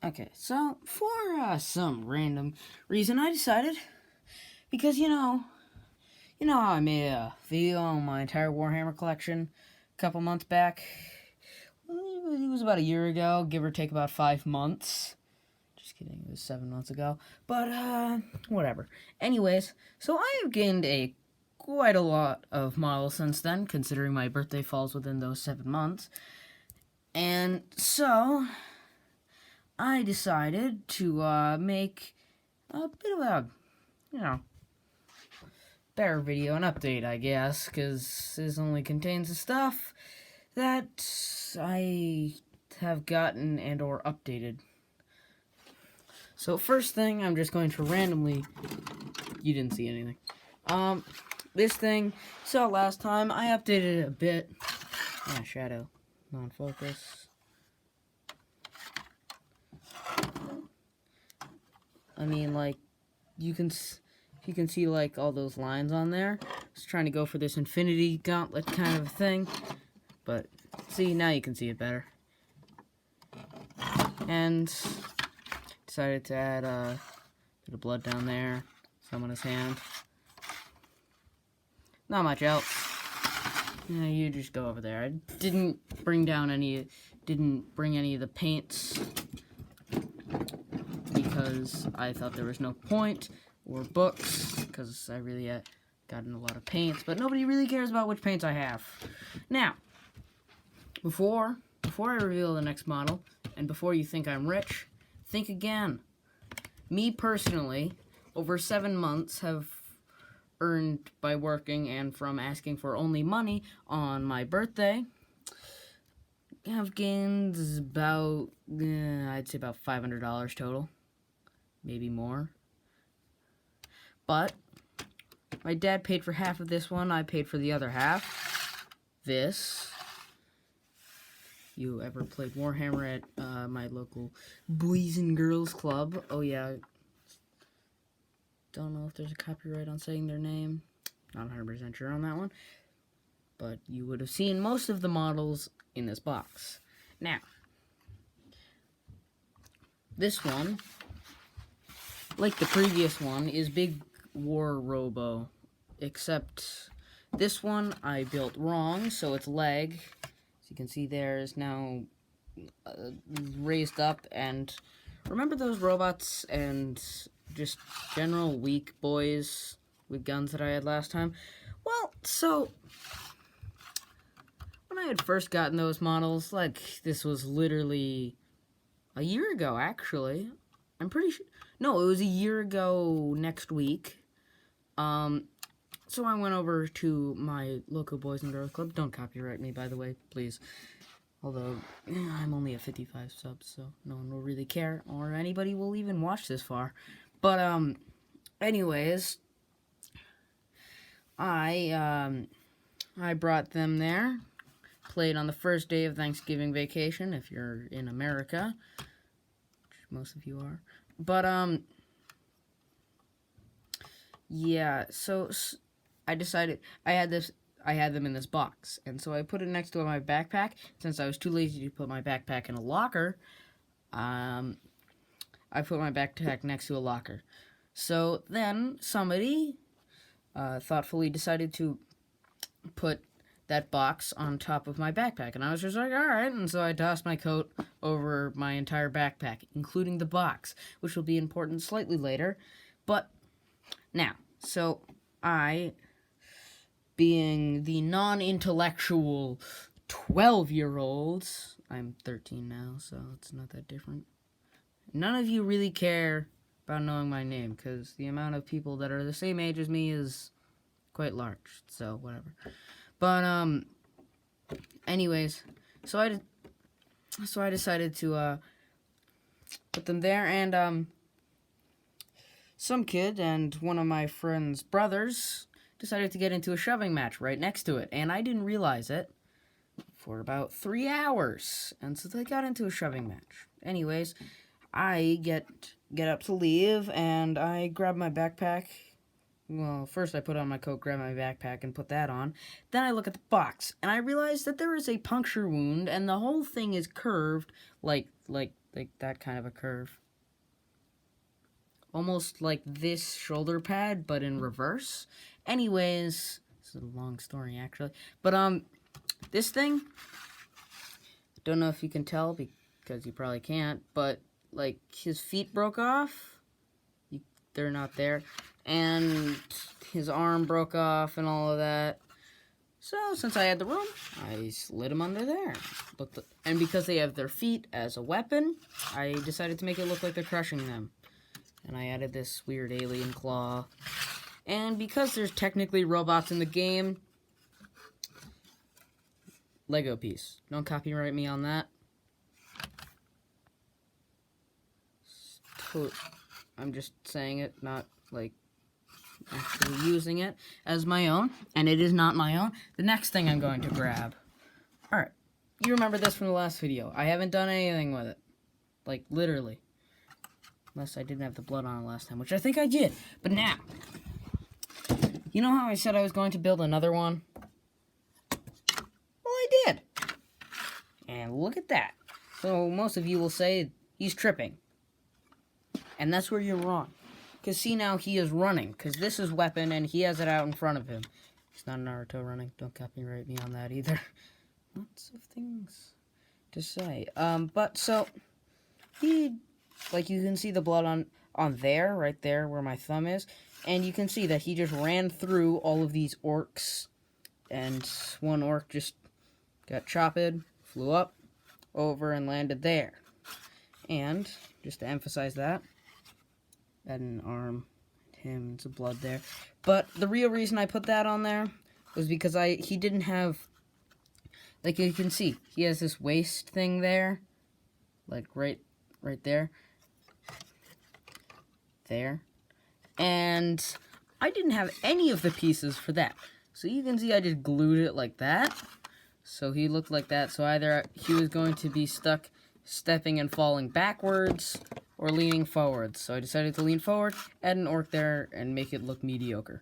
Okay, so for some random reason, I decided, because how I made a video on my entire Warhammer collection a couple months back. It was about a year ago, give or take about 5 months. Just kidding, it was 7 months ago. But whatever. Anyways, so I have gained quite a lot of models since then, considering my birthday falls within those 7 months. And so I decided to make a bit of a, better video, an update, I guess, because this only contains the stuff that I have gotten and or updated. So first thing, I'm just going to randomly, you didn't see anything. This thing, saw last time, I updated it a bit. Shadow, non-focus. I mean, like, you can see, like, all those lines on there. I was trying to go for this infinity gauntlet kind of thing. But, see, now you can see it better. And decided to add a bit of blood down there. Some on his hand. Not much else. Yeah, you just go over there. I didn't bring any of the paints because I thought there was no point, or books, because I really gotten a lot of paints, but nobody really cares about which paints I have. Now, before I reveal the next model, and before you think I'm rich, think again. Me personally, over 7 months, have earned by working and from asking for only money on my birthday, have gained about, I'd say about $500 total. Maybe more. But my dad paid for half of this one, I paid for the other half. This. You ever played Warhammer at my local Boys and Girls Club? Oh yeah. Don't know if there's a copyright on saying their name. Not 100% sure on that one. But you would have seen most of the models in this box. Now, this one, like the previous one, is Big War Robo. Except this one I built wrong, so its leg, as you can see there, is now raised up. And remember those robots and just general weak boys with guns that I had last time? Well, so when I had first gotten those models, like, this was literally a year ago, actually. I'm pretty sure. No, it was a year ago next week. So I went over to my local Boys and Girls Club. Don't copyright me, by the way, please. Although, I'm only at 55 subs, so no one will really care, or anybody will even watch this far. But, anyways, I brought them there. Played on the first day of Thanksgiving vacation, if you're in America, which most of you are. But, yeah, so I decided I had them in this box, and so I put it next to my backpack. Since I was too lazy to put my backpack in a locker, I put my backpack next to a locker. So then somebody thoughtfully decided to put that box on top of my backpack, and I was just like, alright, and so I tossed my coat over my entire backpack, including the box, which will be important slightly later. But now, so I, being the non-intellectual 12-year-old, I'm 13 now, so it's not that different. None of you really care about knowing my name, because the amount of people that are the same age as me is quite large, so whatever. But, anyways, so I decided to, put them there, and, some kid and one of my friend's brothers decided to get into a shoving match right next to it, and I didn't realize it for about 3 hours, and so they got into a shoving match. Anyways, I get up to leave, and I grab my backpack, well, first I put on my coat, grab my backpack, and put that on. Then I look at the box, and I realize that there is a puncture wound, and the whole thing is curved, like that kind of a curve. Almost like this shoulder pad, but in reverse. Anyways, this is a long story, actually. But, this thing, don't know if you can tell, because you probably can't, but, like, his feet broke off. They're not there. And his arm broke off and all of that. So, since I had the room, I slid them under there. And because they have their feet as a weapon, I decided to make it look like they're crushing them. And I added this weird alien claw. And because there's technically robots in the game, Lego piece. Don't copyright me on that. I'm just saying it, not, like, actually using it as my own. And it is not my own. The next thing I'm going to grab. Alright. You remember this from the last video. I haven't done anything with it. Like, literally. Unless I didn't have the blood on it last time, which I think I did. But now, you know how I said I was going to build another one? Well, I did. And look at that. So most of you will say he's tripping. And that's where you're wrong. Because see, now he is running. Because this is weapon and he has it out in front of him. It's not Naruto running. Don't copyright me on that either. Lots of things to say. But so, he... Like, you can see the blood on there, right there, where my thumb is. And you can see that he just ran through all of these orcs. And one orc just got chopped, flew up, over, and landed there. And, just to emphasize that, add an arm, him, some blood there. But the real reason I put that on there was because he didn't have... Like, you can see, he has this waist thing there. Like, right there. There. And I didn't have any of the pieces for that. So you can see I just glued it like that. So he looked like that. So either he was going to be stuck stepping and falling backwards or leaning forwards. So I decided to lean forward, add an orc there, and make it look mediocre.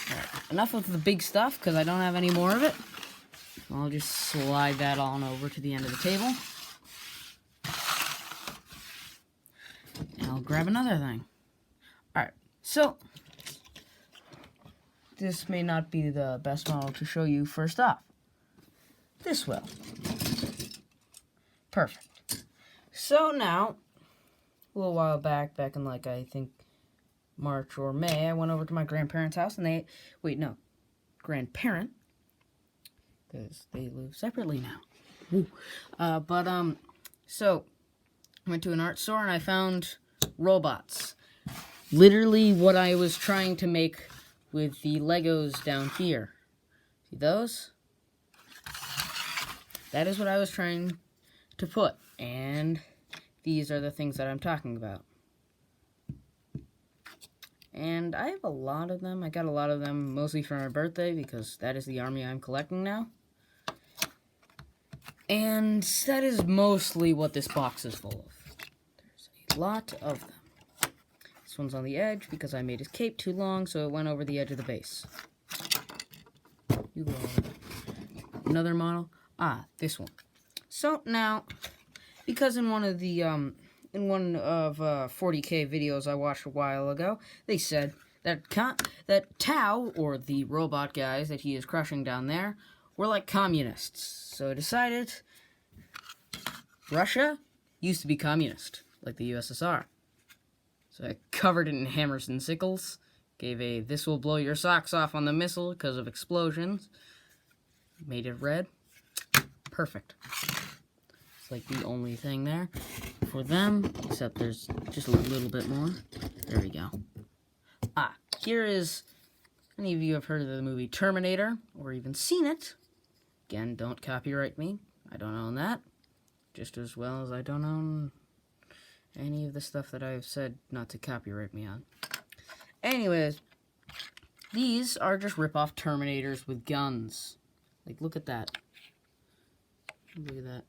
Alright, enough of the big stuff, because I don't have any more of it. I'll just slide that on over to the end of the table. And I'll grab another thing. Alright, so this may not be the best model to show you first off. This will. Perfect. So now, a little while back in like, I think, March or May, I went over to my grandparents' house and grandparent, because they live separately now. So, I went to an art store and I found robots. Literally what I was trying to make with the Legos down here. See those? That is what I was trying to put. And these are the things that I'm talking about. And I have a lot of them. I got a lot of them mostly for my birthday because that is the army I'm collecting now. And that is mostly what this box is full of. There's a lot of them. This one's on the edge because I made his cape too long, so it went over the edge of the base. You go over there. Another model. Ah, this one. So now, because in one of 40K videos I watched a while ago, they said that Tau, or the robot guys that he is crushing down there, were like communists. So I decided Russia used to be communist, like the USSR. So I covered it in hammers and sickles, gave a "this will blow your socks off" on the missile because of explosions, made it red. Perfect. It's like the only thing there for them, except there's just a little bit more. There we go. Ah, here is, any of you have heard of the movie Terminator, or even seen it. Again, don't copyright me. I don't own that. Just as well as I don't own any of the stuff that I've said not to copyright me on. Anyways, these are just rip-off Terminators with guns. Like, look at that. Look at that.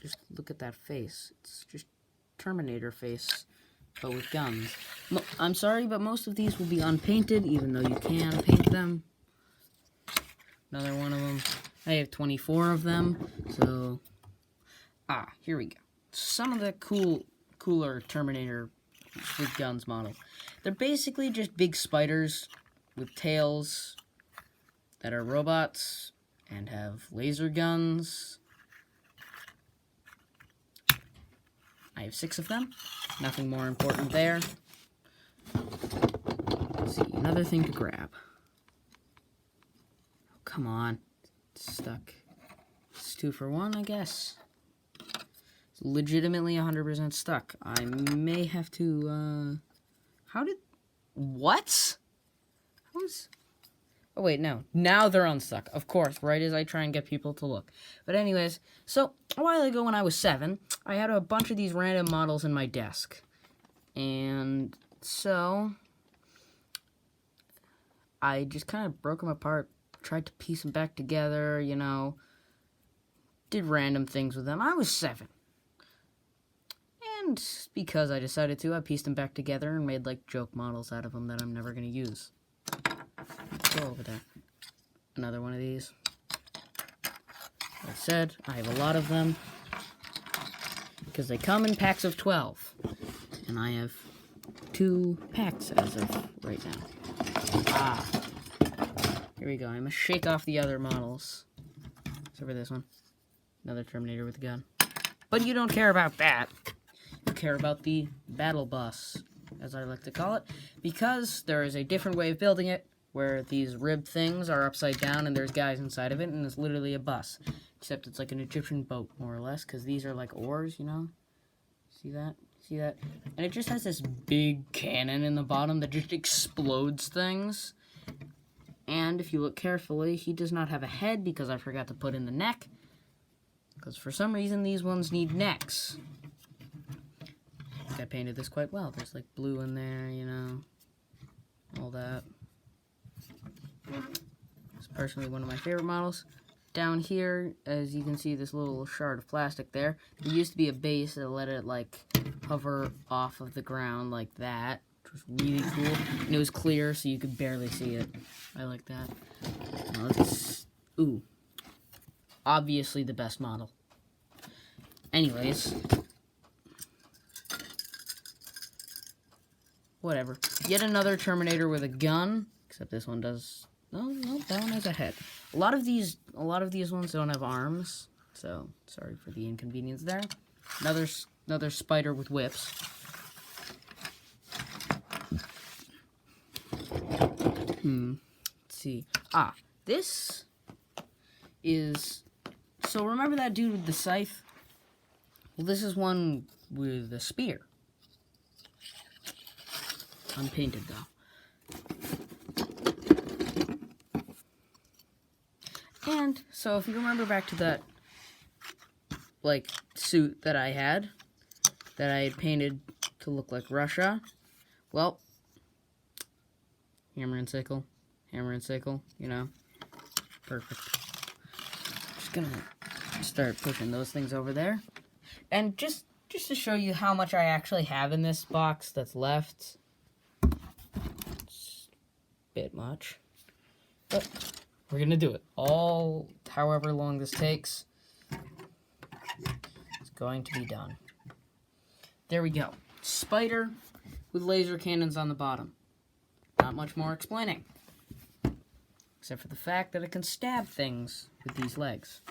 Just look at that face. It's just Terminator face but with guns. I'm sorry, but most of these will be unpainted, even though you can paint them. Another one of them. I have 24 of them, so... here we go. Some of the cooler Terminator with guns model. They're basically just big spiders with tails that are robots and have laser guns. I have 6 of them. Nothing more important there. Let's see, another thing to grab. Oh, come on. It's stuck. It's 2 for 1, I guess. It's legitimately 100% stuck. I may have to, what? Oh, wait, no. Now they're unstuck. Of course, right as I try and get people to look. But anyways, so, a while ago when I was 7, I had a bunch of these random models in my desk. And so, I just kind of broke them apart, tried to piece them back together, you know, did random things with them. I was 7. And because I decided to, I pieced them back together and made, like, joke models out of them that I'm never going to use. Go over there. Another one of these. Like I said, I have a lot of them. Because they come in packs of 12. And I have 2 packs as of right now. Here we go. I'm going to shake off the other models. Except for this one. Another Terminator with a gun. But you don't care about that. You care about the battle bus, as I like to call it. Because there is a different way of building it, where these ribbed things are upside down and there's guys inside of it, and it's literally a bus. Except it's like an Egyptian boat, more or less, because these are like oars, you know? See that? See that? And it just has this big cannon in the bottom that just explodes things. And if you look carefully, he does not have a head because I forgot to put in the neck. Because for some reason, these ones need necks. I think I painted this quite well. There's like blue in there, you know? All that. It's personally one of my favorite models. Down here, as you can see, this little shard of plastic there. There used to be a base that let it, like, hover off of the ground like that. Which was really cool. And it was clear, so you could barely see it. I like that. Now let's... Ooh. Obviously the best model. Anyways. Whatever. Yet another Terminator with a gun. Except this one does... No, that one has a head. A lot of these ones don't have arms, so sorry for the inconvenience there. Another spider with whips. Let's see. This is... So remember that dude with the scythe? Well, this is one with a spear. Unpainted, though. And, so if you remember back to that, like, suit that I had painted to look like Russia, well, hammer and sickle, you know, perfect. Just gonna start pushing those things over there. And just to show you how much I actually have in this box that's left, it's a bit much, but... We're gonna do it. All, however long this takes, it's going to be done. There we go. Spider with laser cannons on the bottom. Not much more explaining. Except for the fact that it can stab things with these legs.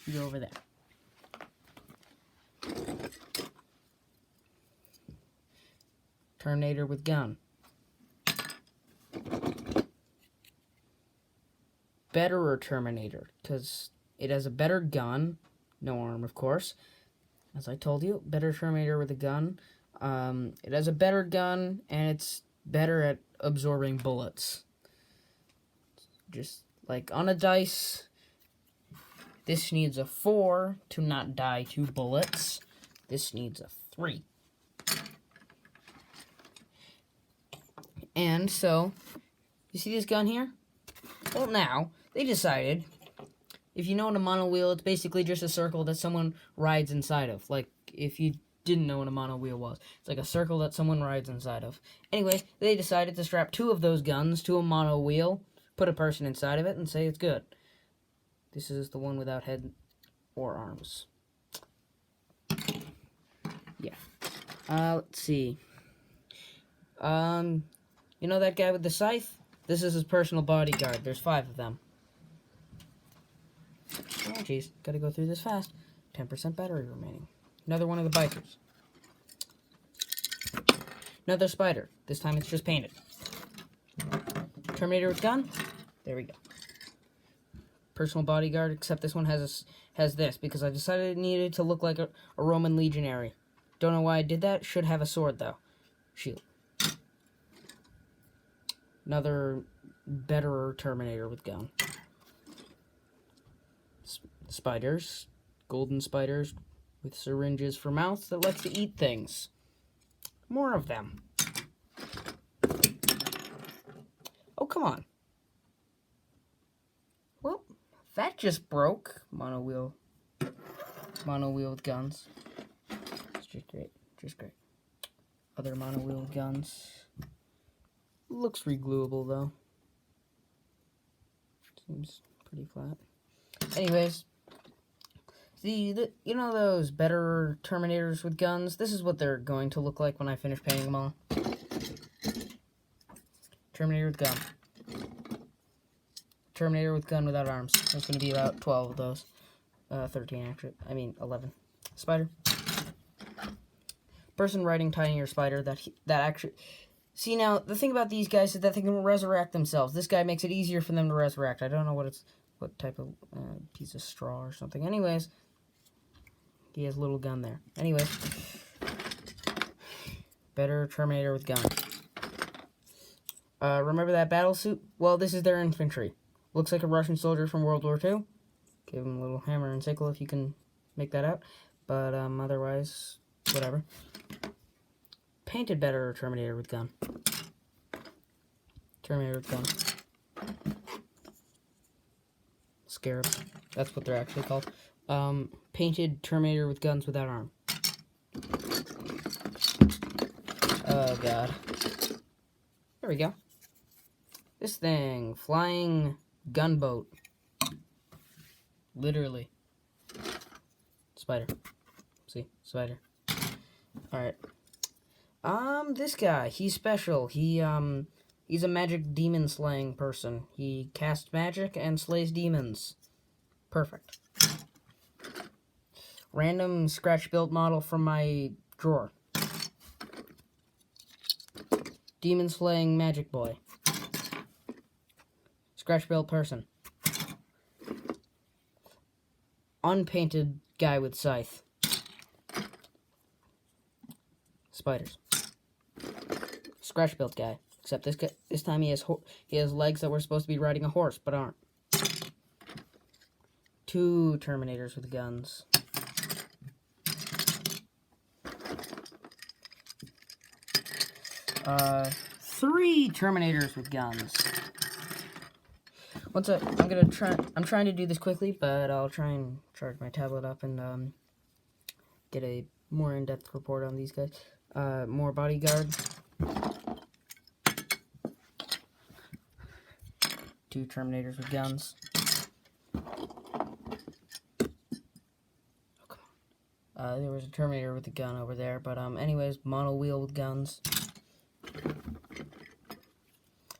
You go over there. Terminator with gun. Betterer Terminator, because it has a better gun, no arm, of course. As I told you, better Terminator with a gun. It has a better gun, and it's better at absorbing bullets. Just like on a dice, this needs a 4 to not die to bullets. This needs a 3. And so, you see this gun here? Well, now, they decided, if you know what a monowheel, it's basically just a circle that someone rides inside of. Like, if you didn't know what a mono wheel was. It's like a circle that someone rides inside of. Anyway, they decided to strap 2 of those guns to a mono wheel, put a person inside of it, and say it's good. This is the one without head or arms. Yeah. Let's see. You know that guy with the scythe? This is his personal bodyguard. There's 5 of them. Oh, jeez. Gotta go through this fast. 10% battery remaining. Another one of the bikers. Another spider. This time it's just painted. Terminator with gun. There we go. Personal bodyguard, except this one has this, because I decided it needed to look like a Roman legionary. Don't know why I did that. Should have a sword, though. Shield. Another better Terminator with gun. Spiders. Golden spiders with syringes for mouths that lets you eat things. More of them. Oh, come on. Well, that just broke. Mono wheel with guns. It's just great. Just great. Other mono wheel with guns. Looks regluable, though. Seems pretty flat. Anyways, you know those better Terminators with guns? This is what they're going to look like when I finish painting them all. Terminator with gun. Terminator with gun without arms. There's going to be about 12 of those. 13, actually. I mean, 11. Spider. Person riding tinier spider that actually... See, now, the thing about these guys is that they can resurrect themselves. This guy makes it easier for them to resurrect. I don't know what type of piece of straw or something. Anyways, he has a little gun there. Anyways, better Terminator with gun. Remember that battle suit? Well, this is their infantry. Looks like a Russian soldier from World War II. Give him a little hammer and sickle if you can make that out. But otherwise, whatever. Painted better Terminator with gun. Terminator with gun. Scarab. That's what they're actually called. Painted Terminator with guns without arm. Oh, God. There we go. This thing. Flying gunboat. Literally. Spider. See? Spider. Alright. This guy. He's special. He's a magic demon slaying person. He casts magic and slays demons. Perfect. Random scratch built model from my drawer. Demon slaying magic boy. Scratch built person. Unpainted guy with scythe. Spiders. Scratch built guy. Except this time he has legs that were supposed to be riding a horse, but aren't. 2 Terminators with guns. Three Terminators with guns. I'm trying to do this quickly, but I'll try and charge my tablet up and get a more in-depth report on these guys. More bodyguard. 2 Terminators with guns. There was a Terminator with a gun over there, but anyways, mono wheel with guns.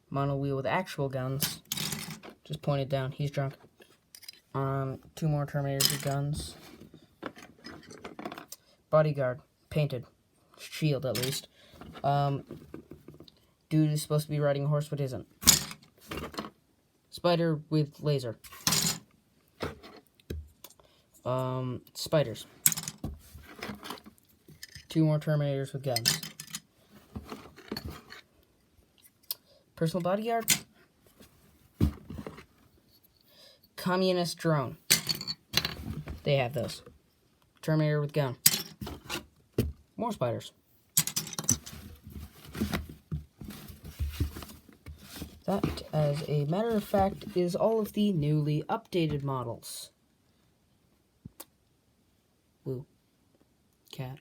Mono wheel with actual guns. Just pointed down. He's drunk. 2 more Terminators with guns. Bodyguard. Painted. Shield, at least. Dude is supposed to be riding a horse, but isn't. Spider with laser. Spiders. 2 more Terminators with guns. Personal bodyguard. Communist drone. They have those. Terminator with gun. More spiders. That, as a matter of fact, is all of the newly updated models. Woo. Cat.